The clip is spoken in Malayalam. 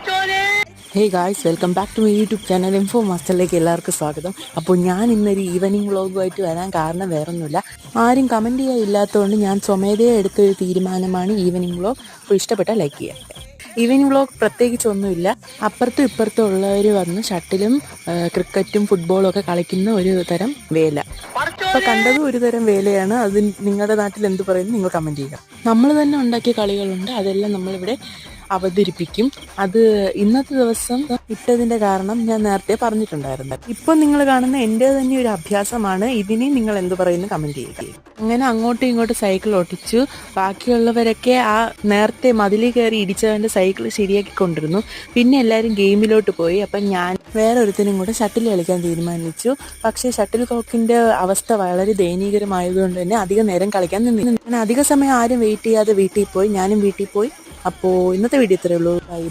Hey guys, welcome back to my YouTube channel info മാസ്റ്ററിലേക്ക് എല്ലാവർക്കും സ്വാഗതം. അപ്പോൾ ഞാൻ ഇന്നൊരു ഈവനിങ് വ്ളോഗുമായിട്ട് വരാൻ കാരണം വേറൊന്നുമില്ല, ആരും കമൻറ്റ് ചെയ്യാൻ ഇല്ലാത്തതുകൊണ്ട് ഞാൻ സ്വമേധയെ എടുത്തൊരു തീരുമാനമാണ് ഈവനിങ് വ്ളോഗ്. അപ്പോൾ ഇഷ്ടപ്പെട്ടാൽ ലൈക്ക് ചെയ്യുക. ഈവനിങ് വ്ളോഗ് പ്രത്യേകിച്ചൊന്നുമില്ല, അപ്പുറത്തും ഇപ്പുറത്തും ഉള്ളവർ വന്ന് ഷട്ടിലും ക്രിക്കറ്റും ഫുട്ബോളും ഒക്കെ കളിക്കുന്ന ഒരു തരം വേല. അപ്പോൾ കണ്ടതും ഒരു തരം വേലയാണ്. അത് നിങ്ങളുടെ നാട്ടിൽ എന്ത് പറയുന്നു നിങ്ങൾ കമൻറ്റ് ചെയ്യുക. നമ്മൾ തന്നെ ഉണ്ടാക്കിയ കളികളുണ്ട്, അതെല്ലാം നമ്മളിവിടെ അവതരിപ്പിക്കും. അത് ഇന്നത്തെ ദിവസം ഇട്ടതിൻ്റെ കാരണം ഞാൻ നേരത്തെ പറഞ്ഞിട്ടുണ്ടായിരുന്നു. ഇപ്പം നിങ്ങൾ കാണുന്ന എൻ്റെ തന്നെ ഒരു അഭ്യാസമാണ്. ഇതിനെ നിങ്ങൾ എന്ത് പറയുന്നു കമൻറ്റ് ചെയ്യുക. അങ്ങനെ അങ്ങോട്ടും ഇങ്ങോട്ടും സൈക്കിൾ ഓടിച്ചു. ബാക്കിയുള്ളവരൊക്കെ ആ നേരത്തെ മതിലിൽ കയറി ഇടിച്ചവൻ്റെ സൈക്കിൾ ശരിയാക്കിക്കൊണ്ടിരുന്നു. പിന്നെ എല്ലാവരും ഗെയിമിലോട്ട് പോയി. അപ്പം ഞാൻ വേറെ ഒരുത്തിനും കൂടെ ഷട്ടിൽ കളിക്കാൻ തീരുമാനിച്ചു. പക്ഷേ ഷട്ടിൽ കോക്കിൻ്റെ അവസ്ഥ വളരെ ദയനീയകരമായതുകൊണ്ട് തന്നെ അധികം നേരം കളിക്കാൻ നിന്നില്ല. ഞാൻ അധിക സമയം ആരും വെയിറ്റ് ചെയ്യാതെ വീട്ടിൽ പോയി, ഞാനും വീട്ടിൽ പോയി. അപ്പോൾ ഇന്നത്തെ വീഡിയോ ഇത്രയേ ഉള്ളൂ. Bye bye.